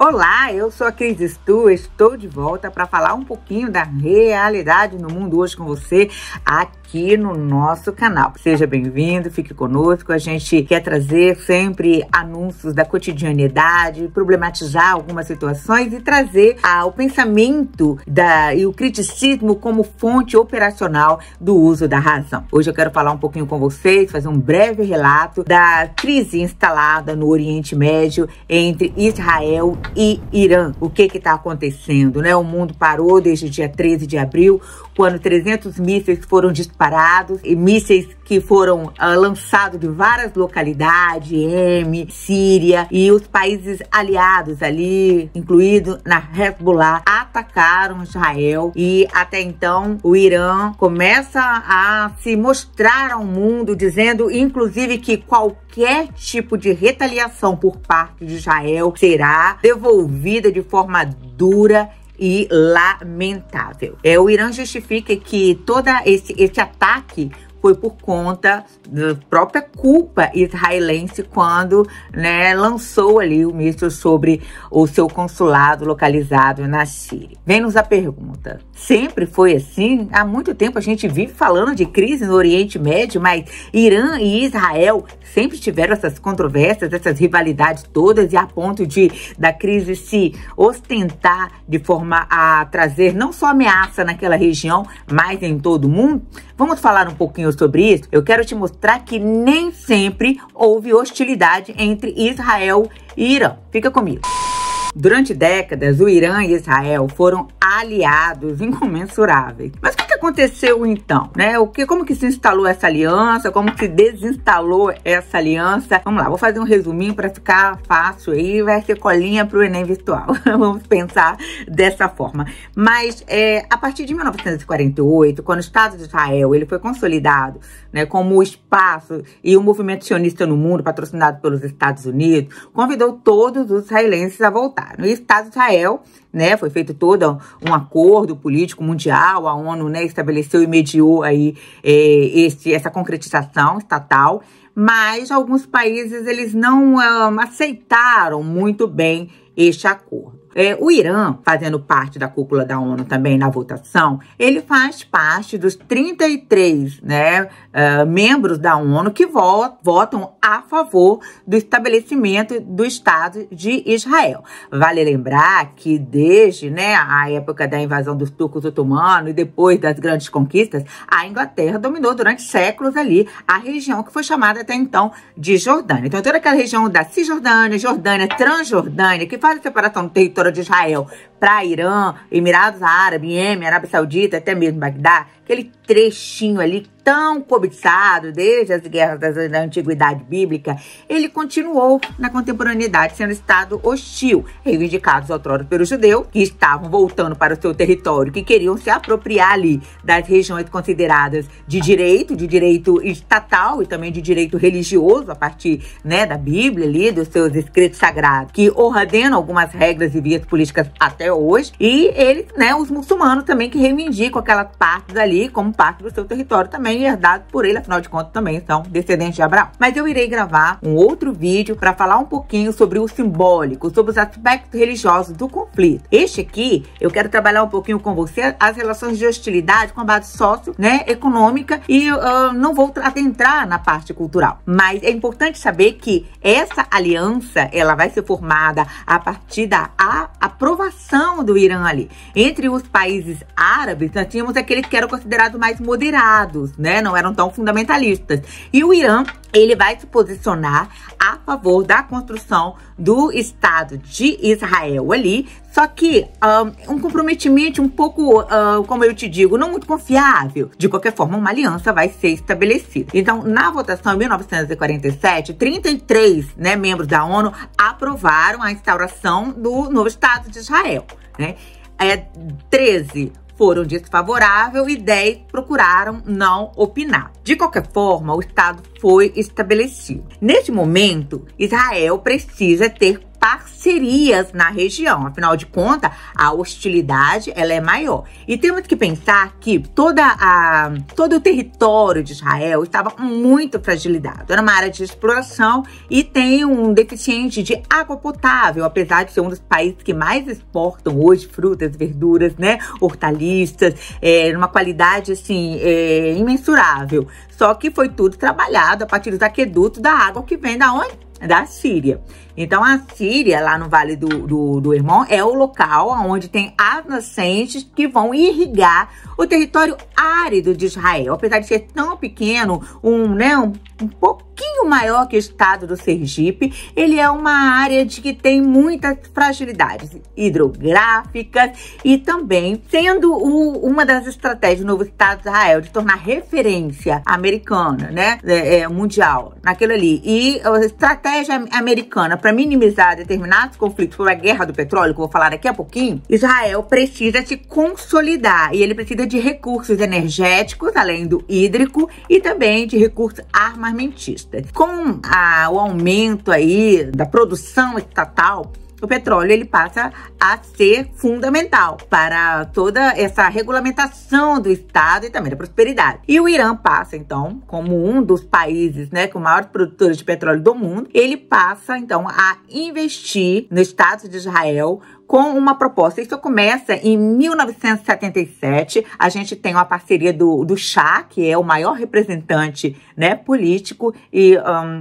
Olá, eu sou a Cris Stu, estou de volta para falar um pouquinho da realidade no mundo hoje com você aqui no nosso canal. Seja bem-vindo, fique conosco. A gente quer trazer sempre anúncios da cotidianidade, problematizar algumas situações e trazer o pensamento e o criticismo como fonte operacional do uso da razão. Hoje eu quero falar um pouquinho com vocês, fazer um breve relato da crise instalada no Oriente Médio entre Israel e Irã. O que está acontecendo, né? O mundo parou desde o dia 13 de abril, quando 300 mísseis foram disparados, e mísseis que foram lançados de várias localidades, Iêmen, Síria, e os países aliados ali, incluído na Hezbollah, atacaram Israel. E até então o Irã começa a se mostrar ao mundo, dizendo inclusive que qualquer tipo de retaliação por parte de Israel será devolvida de forma dura e lamentável. O Irã justifica que todo esse ataque foi por conta da própria culpa israelense quando, lançou ali o míssil sobre o seu consulado localizado na Síria. Vem-nos a pergunta, sempre foi assim? Há muito tempo a gente vive falando de crise no Oriente Médio, mas Irã e Israel sempre tiveram essas controvérsias, essas rivalidades todas, e a ponto da crise se ostentar de forma a trazer não só ameaça naquela região, mas em todo o mundo? Vamos falar um pouquinho sobre isso? Eu quero te mostrar que nem sempre houve hostilidade entre Israel e Irã. Fica comigo. Durante décadas, o Irã e Israel foram aliados incomensuráveis. Mas o que aconteceu então, Como que se instalou essa aliança? Como que desinstalou essa aliança? Vamos lá, vou fazer um resuminho para ficar fácil aí, vai ser colinha para o Enem virtual. Vamos pensar dessa forma. Mas a partir de 1948, quando o Estado de Israel ele foi consolidado, como o espaço e o movimento sionista no mundo, patrocinado pelos Estados Unidos, convidou todos os israelenses a voltar. No Estado de Israel, foi feito todo um acordo político mundial, a ONU, estabeleceu e mediou aí essa concretização estatal, mas alguns países eles não aceitaram muito bem este acordo. O Irã, fazendo parte da cúpula da ONU também na votação, ele faz parte dos 33 membros da ONU que votam a favor do estabelecimento do Estado de Israel. Vale lembrar que desde a época da invasão dos turcos otomanos e depois das grandes conquistas, a Inglaterra dominou durante séculos ali a região que foi chamada até então de Jordânia. Então toda aquela região da Cisjordânia, Jordânia, Transjordânia, que faz a separação do território de Israel para Irã, Emirados Árabes, Iêmen, Arábia Saudita, até mesmo Bagdá, aquele trechinho ali tão cobiçado desde as guerras da antiguidade bíblica, ele continuou na contemporaneidade sendo Estado hostil, reivindicados outrora pelos judeus, que estavam voltando para o seu território, que queriam se apropriar ali das regiões consideradas de direito estatal e também de direito religioso, a partir da Bíblia ali, dos seus escritos sagrados, que ordenam algumas regras e vias políticas até hoje, e eles, os muçulmanos também, que reivindicam aquelas partes ali como parte do seu território também, herdado por ele, afinal de contas também são descendentes de Abraão. Mas eu irei gravar um outro vídeo para falar um pouquinho sobre o simbólico, sobre os aspectos religiosos do conflito. Este aqui, eu quero trabalhar um pouquinho com você as relações de hostilidade com a base econômica, e não vou adentrar na parte cultural. Mas é importante saber que essa aliança, ela vai ser formada a partir da aprovação do Irã ali. Entre os países árabes, nós tínhamos aqueles que eram considerados mais moderados, não eram tão fundamentalistas. E o Irã, ele vai se posicionar a favor da construção do Estado de Israel ali, só que um comprometimento um pouco, como eu te digo, não muito confiável. De qualquer forma, uma aliança vai ser estabelecida. Então, na votação em 1947, 33 membros da ONU aprovaram a instauração do novo Estado de Israel. 13 foram desfavoráveis e 10 procuraram não opinar. De qualquer forma, o Estado foi estabelecido. Neste momento, Israel precisa ter parcerias na região. Afinal de contas, a hostilidade ela é maior. E temos que pensar que todo o território de Israel estava muito fragilizado. Era uma área de exploração e tem um deficiente de água potável, apesar de ser um dos países que mais exportam hoje frutas, verduras, né, hortaliças, numa qualidade assim imensurável. Só que foi tudo trabalhado a partir dos aquedutos da água que vem da onde? Da Síria. Então, a Síria, lá no Vale do Hermon, é o local onde tem as nascentes que vão irrigar o território árido de Israel. Apesar de ser tão pequeno, um pouquinho maior que o estado do Sergipe, ele é uma área que tem muitas fragilidades hidrográficas e também sendo uma das estratégias do novo estado de Israel de tornar referência americana, né, mundial, naquilo ali. E a estratégia americana para minimizar determinados conflitos por a guerra do petróleo, que eu vou falar daqui a pouquinho, Israel precisa se consolidar e ele precisa de recursos energéticos, além do hídrico, e também de recursos armamentistas. Com o aumento aí da produção estatal, o petróleo ele passa a ser fundamental para toda essa regulamentação do Estado e também da prosperidade. E o Irã passa, então, como um dos países, né, com maiores produtores de petróleo do mundo, ele passa, então, a investir no Estado de Israel com uma proposta. Isso começa em 1977. A gente tem uma parceria do Shah, que é o maior representante, né, político e,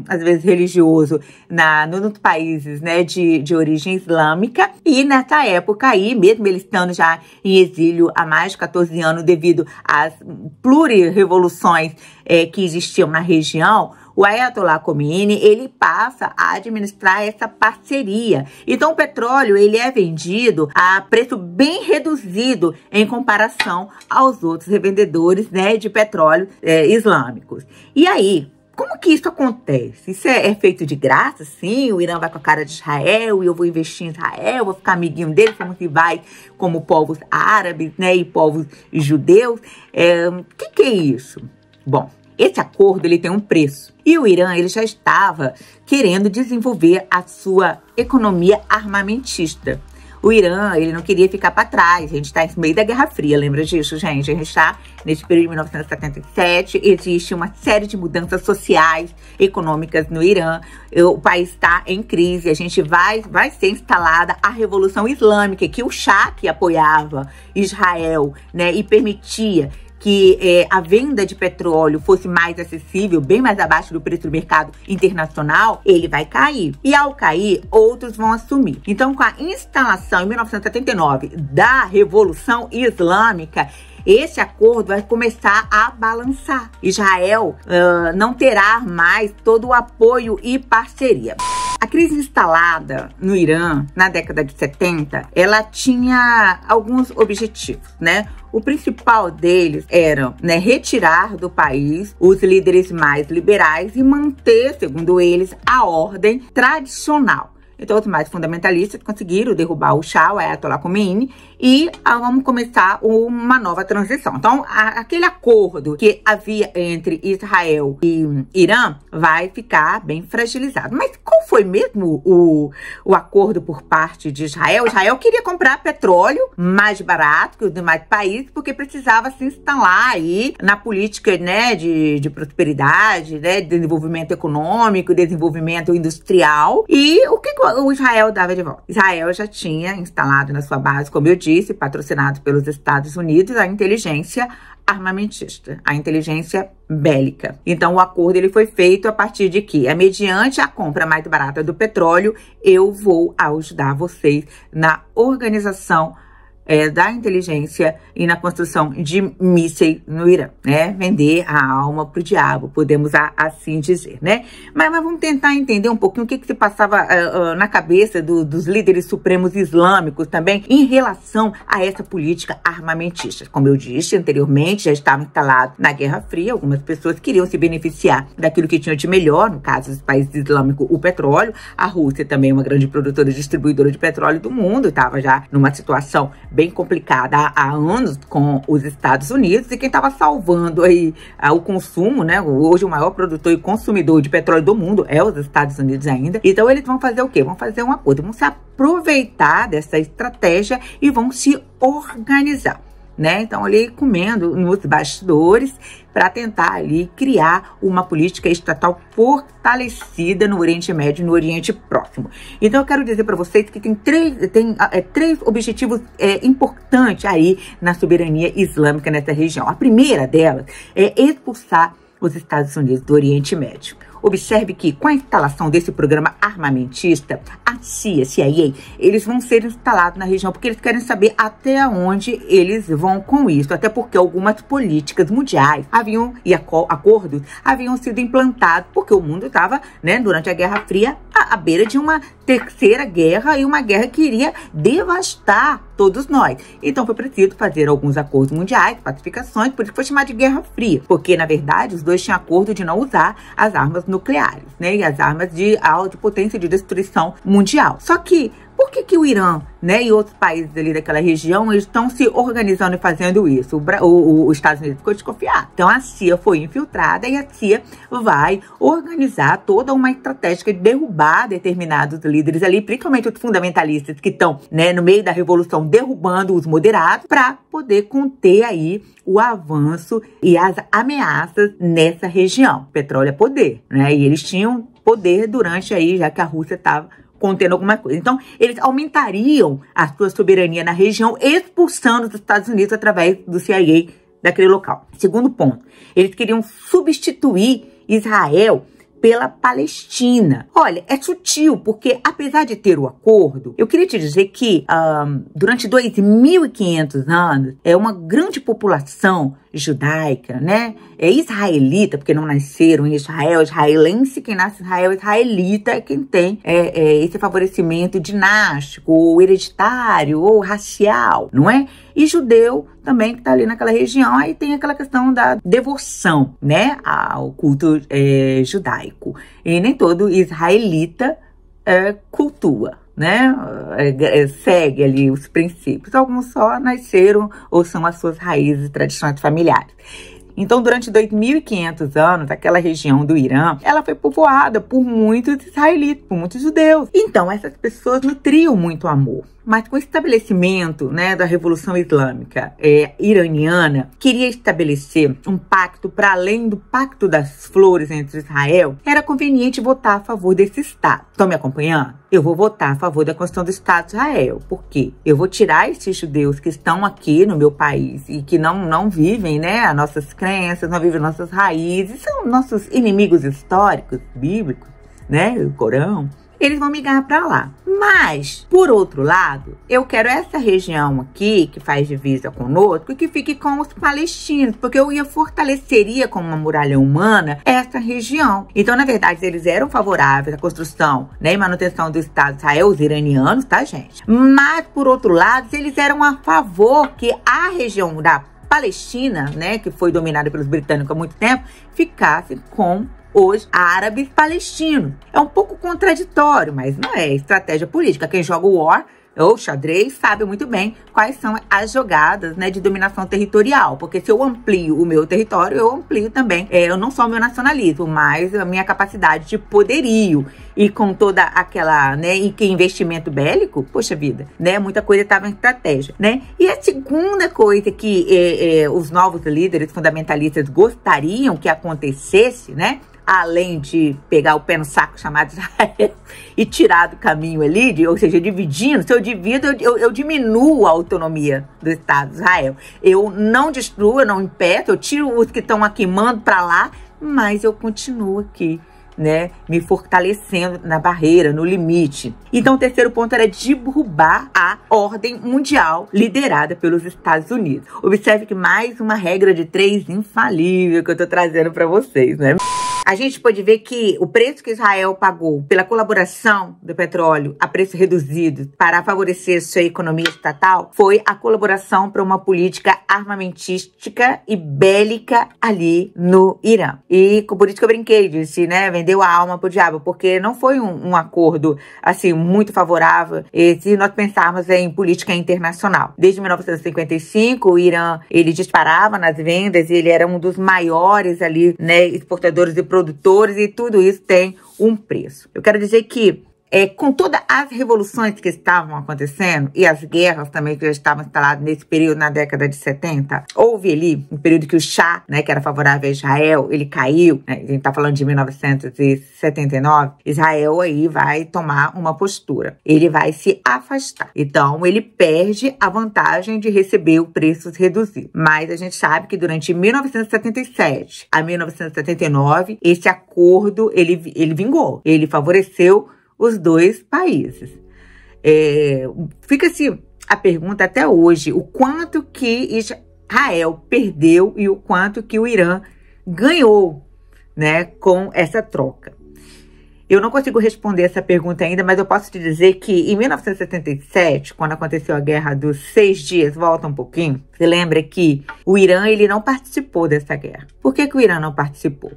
às vezes, religioso nos países, né, de origem islâmica. E nessa época aí, mesmo ele estando já em exílio há mais de 14 anos devido às plurirrevoluções que existiam na região, o Ayatollah Khomeini, ele passa a administrar essa parceria. Então, o petróleo, ele é vendido a preço bem reduzido em comparação aos outros revendedores, né, de petróleo islâmicos. E aí, como que isso acontece? Isso é feito de graça, sim? O Irã vai com a cara de Israel e eu vou investir em Israel, vou ficar amiguinho dele, como que vai como povos árabes, né, e povos judeus. O que é isso? Bom, esse acordo ele tem um preço. E o Irã ele já estava querendo desenvolver a sua economia armamentista. O Irã ele não queria ficar para trás. A gente está no meio da Guerra Fria, lembra disso, gente? A gente está nesse período de 1977. Existe uma série de mudanças sociais, econômicas no Irã. O país está em crise. A gente vai ser instalada a Revolução Islâmica, que o Shah, que apoiava Israel, né, e permitia que a venda de petróleo fosse mais acessível, bem mais abaixo do preço do mercado internacional, ele vai cair. E ao cair, outros vão assumir. Então, com a instalação em 1979 da Revolução Islâmica, esse acordo vai começar a balançar. Israel não terá mais todo o apoio e parceria. A crise instalada no Irã na década de 70, ela tinha alguns objetivos, né? O principal deles era, né, retirar do país os líderes mais liberais e manter, segundo eles, a ordem tradicional. Então, os mais fundamentalistas conseguiram derrubar o Shah, o Ayatollah Khomeini, e vamos começar uma nova transição. Então, aquele acordo que havia entre Israel e Irã vai ficar bem fragilizado. Mas qual foi mesmo o acordo por parte de Israel? Israel queria comprar petróleo mais barato que os demais países, porque precisava se instalar aí na política, né, de prosperidade, né, de desenvolvimento econômico, desenvolvimento industrial. E o que o Israel dava de volta? Israel já tinha instalado na sua base, como eu disse, patrocinado pelos Estados Unidos, a inteligência armamentista, a inteligência bélica. Então, o acordo ele foi feito a partir de que, mediante a compra mais barata do petróleo, eu vou ajudar vocês na organização da inteligência e na construção de mísseis no Irã, né? Vender a alma pro diabo, podemos assim dizer, né? Mas vamos tentar entender um pouquinho o que se passava na cabeça dos líderes supremos islâmicos também em relação a essa política armamentista. Como eu disse anteriormente, já estava instalado na Guerra Fria, algumas pessoas queriam se beneficiar daquilo que tinha de melhor, no caso dos países islâmicos, o petróleo. A Rússia também é uma grande produtora e distribuidora de petróleo do mundo, estava já numa situação bem bem complicada há anos com os Estados Unidos, e quem estava salvando aí o consumo, né? Hoje o maior produtor e consumidor de petróleo do mundo é os Estados Unidos ainda. Então eles vão fazer o quê? Vão fazer um acordo, vão se aproveitar dessa estratégia e vão se organizar, né? Então ali comendo nos bastidores para tentar ali criar uma política estatal fortalecida no Oriente Médio e no Oriente Próximo. Então eu quero dizer para vocês que tem três objetivos importantes aí na soberania islâmica nessa região. A primeira delas é expulsar os Estados Unidos do Oriente Médio. Observe que com a instalação desse programa armamentista, a CIA, eles vão ser instalados na região porque eles querem saber até onde eles vão com isso. Até porque algumas políticas mundiais acordos haviam sido implantados porque o mundo estava, né, durante a Guerra Fria, à beira de uma terceira guerra, e uma guerra que iria devastar todos nós. Então foi preciso fazer alguns acordos mundiais, pacificações, por isso foi chamado de Guerra Fria, porque na verdade os dois tinham acordo de não usar as armas nucleares, né, e as armas de alta potência de destruição mundial. Só que por que o Irã, né, e outros países ali daquela região, eles estão se organizando e fazendo isso? Os Estados Unidos ficou desconfiado. Então a CIA foi infiltrada e a CIA vai organizar toda uma estratégia de derrubar determinados líderes ali, principalmente os fundamentalistas que estão, né, no meio da revolução, derrubando os moderados, para poder conter aí o avanço e as ameaças nessa região. Petróleo é poder, né? E eles tinham poder durante aí, já que a Rússia estava contendo alguma coisa. Então, eles aumentariam a sua soberania na região, expulsando os Estados Unidos através do CIA daquele local. Segundo ponto, eles queriam substituir Israel pela Palestina. Olha, é sutil, porque apesar de ter o acordo, eu queria te dizer que durante 2.500 anos, uma grande população judaica, né, israelita, porque não nasceram em Israel, israelense, quem nasce em Israel, israelita é quem tem esse favorecimento dinástico, ou hereditário, ou racial, não é? E judeu também, que tá ali naquela região, aí tem aquela questão da devoção, né, ao culto judaico. E nem todo israelita cultua, né, segue ali os princípios. Alguns só nasceram ou são as suas raízes e tradições familiares. Então, durante 2.500 anos, aquela região do Irã, ela foi povoada por muitos israelitas, por muitos judeus. Então, essas pessoas nutriam muito amor. Mas com o estabelecimento, né, da Revolução Islâmica iraniana, queria estabelecer um pacto para além do Pacto das Flores entre Israel, era conveniente votar a favor desse Estado. Estão me acompanhando? Eu vou votar a favor da Constituição do Estado de Israel. Por quê? Eu vou tirar esses judeus que estão aqui no meu país e que não vivem, né, as nossas crenças, não vivem nossas raízes, são nossos inimigos históricos, bíblicos, né, o Corão. Eles vão migrar para lá. Mas, por outro lado, eu quero essa região aqui, que faz divisa conosco, que fique com os palestinos, porque eu fortaleceria com uma muralha humana essa região. Então, na verdade, eles eram favoráveis à construção, né, e manutenção do Estado de Israel, os iranianos, tá, gente? Mas, por outro lado, eles eram a favor que a região da Palestina, né, que foi dominada pelos britânicos há muito tempo, ficasse com os árabes palestinos. É um pouco contraditório, mas não é estratégia política. Quem joga o war ou xadrez sabe muito bem quais são as jogadas, né, de dominação territorial. Porque se eu amplio o meu território, eu amplio também, não só o meu nacionalismo, mas a minha capacidade de poderio. E com toda aquela, né, e que investimento bélico, poxa vida, né, muita coisa estava em estratégia, né? E a segunda coisa que os novos líderes fundamentalistas gostariam que acontecesse, né, além de pegar o pé no saco chamado Israel e tirar do caminho ali, ou seja, dividindo, se eu divido, eu diminuo a autonomia do Estado de Israel. Eu não destruo, eu não impeço, eu tiro os que estão aqui, mando para lá, mas eu continuo aqui, né, me fortalecendo na barreira, no limite. Então, o terceiro ponto era derrubar a ordem mundial liderada pelos Estados Unidos. Observe que mais uma regra de 3 infalível que eu tô trazendo para vocês, né? a gente pode ver que o preço que Israel pagou pela colaboração do petróleo a preço reduzido para favorecer sua economia estatal foi a colaboração para uma política armamentística e bélica ali no Irã. E por isso que eu brinquei, disse, né, vendeu a alma pro diabo, porque não foi um acordo, assim, muito favorável se nós pensarmos em política internacional. Desde 1955, o Irã, ele disparava nas vendas, ele era um dos maiores ali, né, exportadores e produtores, e tudo isso tem um preço. Eu quero dizer que com todas as revoluções que estavam acontecendo e as guerras também que já estavam instaladas nesse período, na década de 70, houve ali um período que o Shah, né, que era favorável a Israel, ele caiu, né, a gente tá falando de 1979, Israel aí vai tomar uma postura, ele vai se afastar. Então, ele perde a vantagem de receber o preço reduzido. Mas a gente sabe que durante 1977 a 1979, esse acordo, ele vingou, ele favoreceu os dois países. Fica-se a pergunta até hoje, o quanto que Israel perdeu e o quanto que o Irã ganhou, né, com essa troca. Eu não consigo responder essa pergunta ainda, mas eu posso te dizer que em 1977, quando aconteceu a Guerra dos 6 Dias, volta um pouquinho, você lembra que o Irã, ele não participou dessa guerra. Por que o Irã não participou?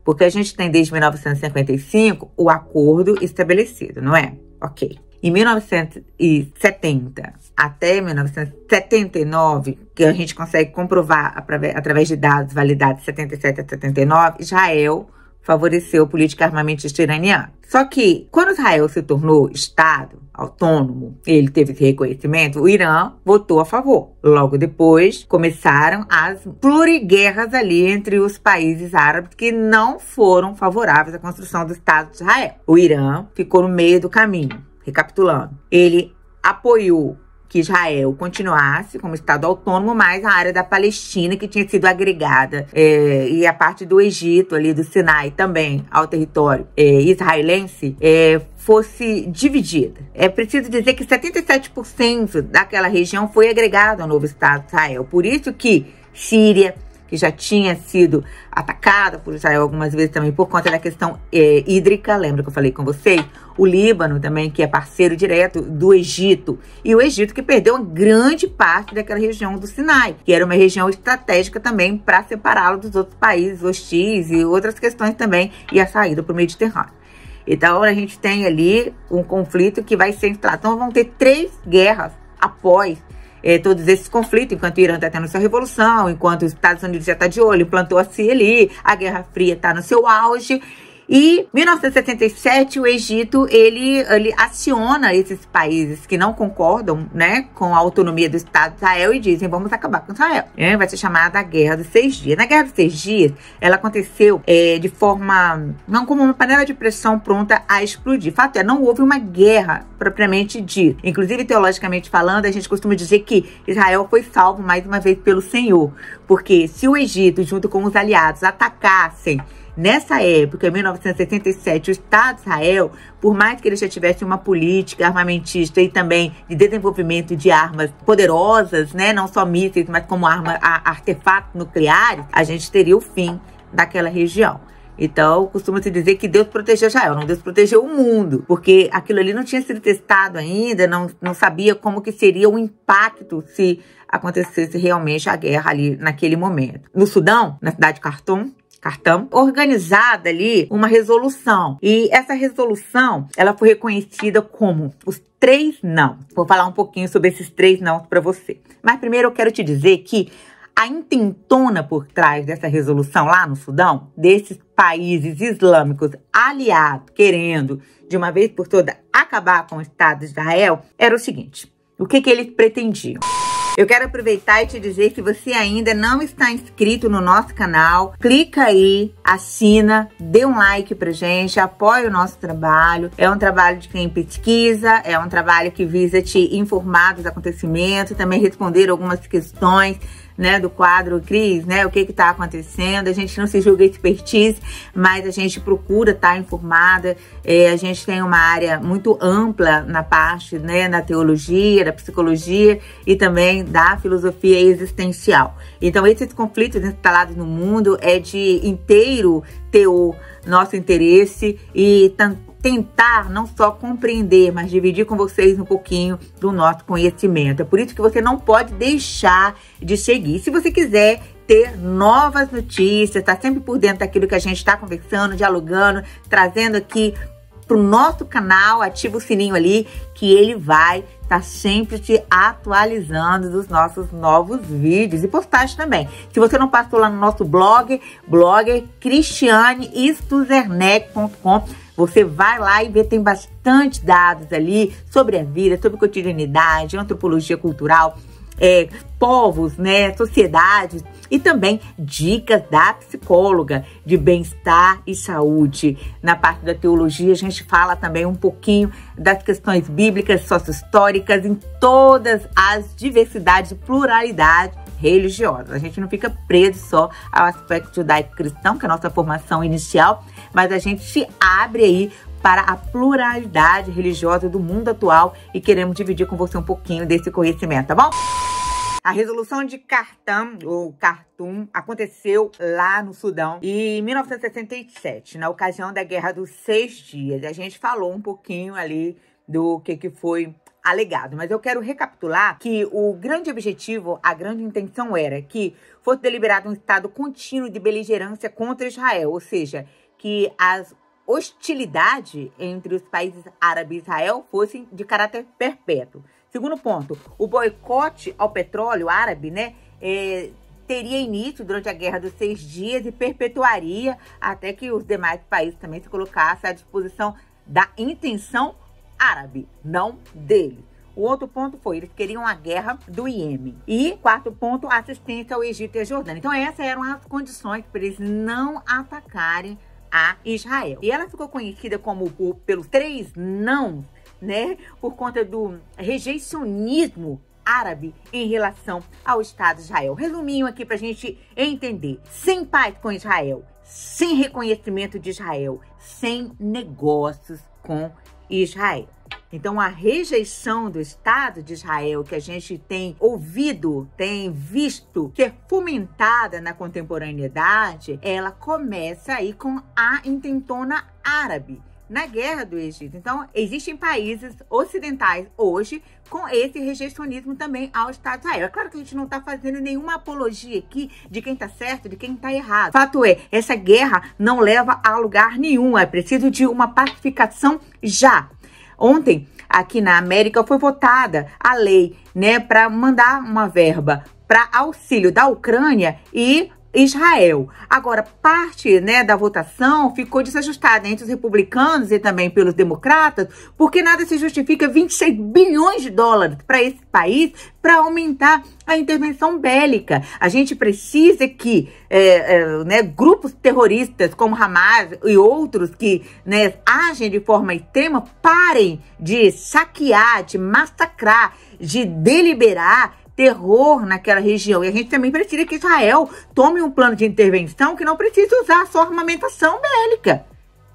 Porque a gente tem desde 1955 o acordo estabelecido, não é? Ok. Em 1970 até 1979, que a gente consegue comprovar através de dados validados de 77 a 79, Israel favoreceu a política armamentista iraniana. Só que, quando Israel se tornou Estado autônomo, ele teve esse reconhecimento, o Irã votou a favor. Logo depois, começaram as pluriguerras ali entre os países árabes que não foram favoráveis à construção do Estado de Israel. O Irã ficou no meio do caminho. Recapitulando, ele apoiou que Israel continuasse como Estado autônomo, mas a área da Palestina, que tinha sido agregada, e a parte do Egito, ali do Sinai, também ao território israelense, fosse dividida. É preciso dizer que 77% daquela região foi agregado ao novo Estado de Israel. Por isso que Síria, que já tinha sido atacada por Israel algumas vezes também por conta da questão hídrica, lembra que eu falei com vocês? O Líbano também, que é parceiro direto do Egito, e o Egito que perdeu uma grande parte daquela região do Sinai, que era uma região estratégica também para separá-lo dos outros países hostis e outras questões também, e a saída para o Mediterrâneo. Então a gente tem ali um conflito que vai ser instalado. Então vão ter 3 guerras após todos esses conflitos, enquanto o Irã está tendo sua revolução, enquanto os Estados Unidos já está de olho, implantou-se ali, a Guerra Fria está no seu auge. E em 1977, o Egito, ele aciona esses países que não concordam, né, com a autonomia do Estado de Israel e dizem, vamos acabar com Israel. Vai ser chamada a Guerra dos 6 Dias. Na Guerra dos 6 Dias, ela aconteceu de forma, não como uma panela de pressão pronta a explodir. Fato é, não houve uma guerra propriamente dita. Inclusive, teologicamente falando, a gente costuma dizer que Israel foi salvo mais uma vez pelo Senhor. Porque se o Egito, junto com os aliados, atacassem nessa época, em 1977, o Estado de Israel, por mais que ele já tivesse uma política armamentista e também de desenvolvimento de armas poderosas, né, não só mísseis, mas como artefatos nucleares, a gente teria o fim daquela região. Então, costuma-se dizer que Deus protegeu Israel, não Deus protegeu o mundo, porque aquilo ali não tinha sido testado ainda, não sabia como que seria o impacto se acontecesse realmente a guerra ali naquele momento. No Sudão, na cidade de Khartoum, organizada ali uma resolução. E essa resolução, ela foi reconhecida como os 3 não. Vou falar um pouquinho sobre esses 3 não para você. Mas primeiro eu quero te dizer que a intentona por trás dessa resolução lá no Sudão, desses países islâmicos aliados, querendo de uma vez por todas acabar com o Estado de Israel, era o seguinte: o que eles pretendiam? Eu quero aproveitar e te dizer que você ainda não está inscrito no nosso canal, clica aí, assina, dê um like pra gente, apoie o nosso trabalho. É um trabalho de quem pesquisa, é um trabalho que visa te informar dos acontecimentos, também responder algumas questões, né, do quadro Cris, né, o que está acontecendo. A gente não se julga expertise, mas a gente procura estar informada. A gente tem uma área muito ampla na parte, né, da teologia, da psicologia e também da filosofia existencial. Então, esses conflitos instalados no mundo é de inteiro teor nosso interesse e tentar não só compreender, mas dividir com vocês um pouquinho do nosso conhecimento. É por isso que você não pode deixar de seguir. Se você quiser ter novas notícias, tá sempre por dentro daquilo que a gente está conversando, dialogando, trazendo aqui pro nosso canal, ativa o sininho ali, que ele vai estar sempre te atualizando dos nossos novos vídeos e postagens também. Se você não passou lá no nosso blog cristianestuzerneck.com, você vai lá e vê, tem bastante dados ali sobre a vida, sobre cotidianidade, antropologia cultural, povos, né, sociedades e também dicas da psicóloga de bem-estar e saúde. Na parte da teologia, a gente fala também um pouquinho das questões bíblicas, sócio-históricas, em todas as diversidades e pluralidade religiosa. A gente não fica preso só ao aspecto judaico-cristão, que é a nossa formação inicial, mas a gente se abre aí para a pluralidade religiosa do mundo atual e queremos dividir com você um pouquinho desse conhecimento, tá bom? A resolução de Khartoum aconteceu lá no Sudão em 1967, na ocasião da Guerra dos 6 Dias. A gente falou um pouquinho ali do que foi alegado, mas eu quero recapitular que o grande objetivo, a grande intenção era que fosse deliberado um estado contínuo de beligerância contra Israel, ou seja, que as hostilidades entre os países árabes e Israel fossem de caráter perpétuo. Segundo ponto, o boicote ao petróleo árabe, né, teria início durante a Guerra dos 6 Dias e perpetuaria até que os demais países também se colocassem à disposição da intenção árabe, não dele. O outro ponto foi, eles queriam a guerra do Iêmen. E quarto ponto, assistência ao Egito e à Jordânia. Então essas eram as condições para eles não atacarem a Israel. E ela ficou conhecida como pelos 3 não, né, por conta do rejeicionismo árabe em relação ao Estado de Israel. Resuminho aqui pra gente entender. Sem paz com Israel, sem reconhecimento de Israel, sem negócios com Israel. Então, a rejeição do Estado de Israel que a gente tem ouvido, tem visto ser fomentada na contemporaneidade, ela começa aí com a intentona árabe na Guerra do Egito. Então, existem países ocidentais hoje com esse rejeicionismo também ao Estado de Israel. É claro que a gente não está fazendo nenhuma apologia aqui de quem está certo, de quem está errado. Fato é, essa guerra não leva a lugar nenhum. É preciso de uma pacificação já. Ontem, aqui na América, foi votada a lei, né, para mandar uma verba para auxílio da Ucrânia e Israel. Agora, parte, né, da votação ficou desajustada entre os republicanos e também pelos democratas, porque nada se justifica 26 bilhões de dólares para esse país para aumentar a intervenção bélica. A gente precisa que né, grupos terroristas como Hamas e outros que, né, agem de forma extrema parem de saquear, de massacrar, de deliberar terror naquela região. E a gente também precisa que Israel tome um plano de intervenção que não precise usar só armamentação bélica.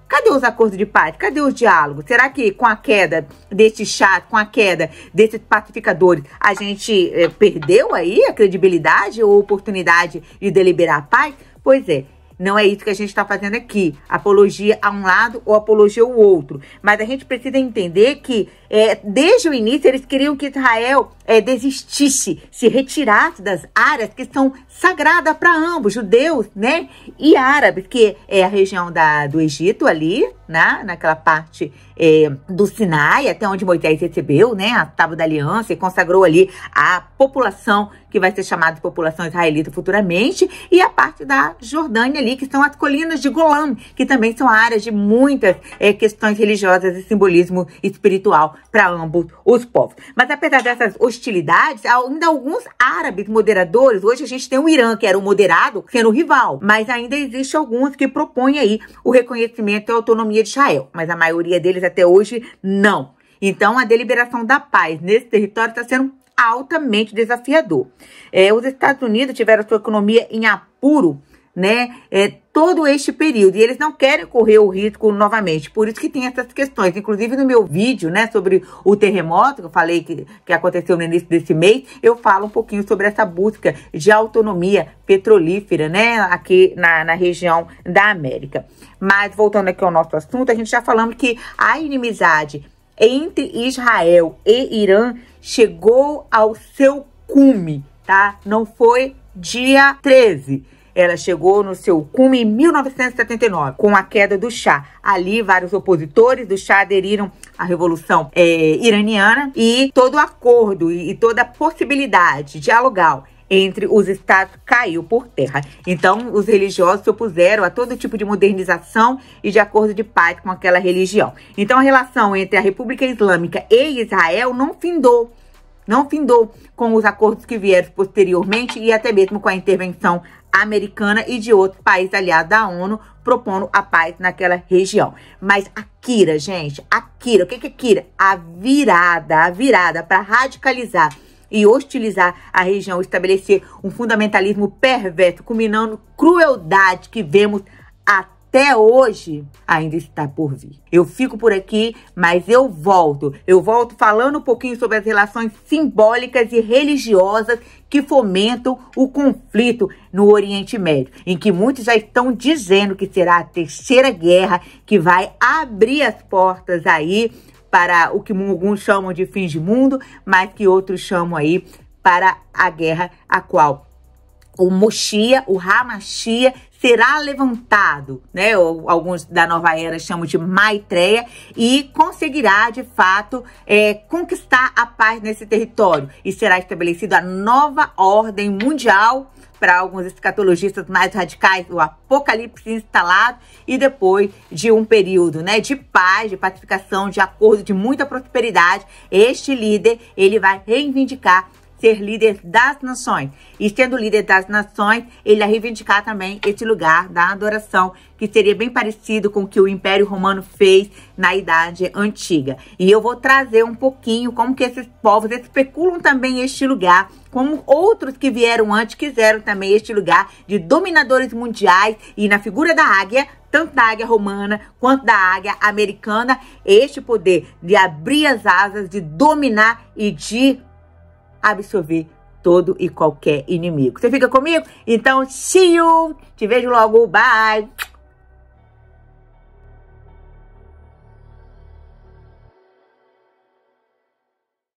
Cadê os acordos de paz? Cadê os diálogos? Será que com a queda desse Chá, com a queda desses pacificadores, a gente perdeu aí a credibilidade ou oportunidade de deliberar a paz? Pois é. Não é isso que a gente está fazendo aqui. Apologia a um lado ou apologia ao outro. Mas a gente precisa entender que, desde o início, eles queriam que Israel desistisse, se retirasse das áreas que são sagradas para ambos, judeus, né, e árabes, que é a região do Egito ali, né, naquela parte do Sinai, até onde Moisés recebeu, né, a Tábua da Aliança, e consagrou ali a população que vai ser chamada de população israelita futuramente, e a parte da Jordânia ali, que são as colinas de Golã, que também são áreas de muitas questões religiosas e simbolismo espiritual para ambos os povos. Mas apesar dessas hostilidades, ainda alguns árabes moderadores, hoje a gente tem o Irã, que era o moderado, sendo o rival, mas ainda existe alguns que propõem aí o reconhecimento e a autonomia de Israel, mas a maioria deles até hoje não. Então a deliberação da paz nesse território está sendo altamente desafiador. Os Estados Unidos tiveram sua economia em apuro né, todo este período, e eles não querem correr o risco novamente, por isso que tem essas questões. Inclusive no meu vídeo, né, sobre o terremoto, que eu falei que aconteceu no início desse mês, eu falo um pouquinho sobre essa busca de autonomia petrolífera, né, aqui na região da América. Mas voltando aqui ao nosso assunto, a gente já falando que a inimizade entre Israel e Irã chegou ao seu cume, tá? Não foi dia 13. Ela chegou no seu cume em 1979, com a queda do Shah. Ali, vários opositores do Shah aderiram à Revolução Iraniana, e todo acordo e toda possibilidade dialogal entre os estados caiu por terra. Então, os religiosos se opuseram a todo tipo de modernização e de acordo de paz com aquela religião. Então, a relação entre a República Islâmica e Israel não findou com os acordos que vieram posteriormente e até mesmo com a intervenção americana e de outros países aliados da ONU propondo a paz naquela região. Mas a Kira, gente, a Kira, o que é Kira? A virada para radicalizar e hostilizar a região, estabelecer um fundamentalismo perverso, culminando crueldade que vemos até hoje, ainda está por vir. Eu fico por aqui, mas eu volto falando um pouquinho sobre as relações simbólicas e religiosas que fomentam o conflito no Oriente Médio, em que muitos já estão dizendo que será a terceira guerra que vai abrir as portas aí para o que alguns chamam de fim de mundo, mas que outros chamam aí para a guerra a qual o Moshiach, o Hamashia, será levantado, né? Ou alguns da nova era chamam de Maitreya, e conseguirá, de fato, conquistar a paz nesse território. E será estabelecida a nova ordem mundial, para alguns escatologistas mais radicais, o apocalipse instalado, e depois de um período, né, de paz, de pacificação, de acordo, de muita prosperidade, este líder, ele vai reivindicar ser líder das nações. E sendo líder das nações, ele vai reivindicar também esse lugar da adoração, que seria bem parecido com o que o Império Romano fez na Idade Antiga. E eu vou trazer um pouquinho como que esses povos especulam também este lugar, como outros que vieram antes quiseram também este lugar de dominadores mundiais, e na figura da águia, tanto da águia romana quanto da águia americana, este poder de abrir as asas, de dominar e de absorver todo e qualquer inimigo. Você fica comigo? Então, see you! Te vejo logo. Bye!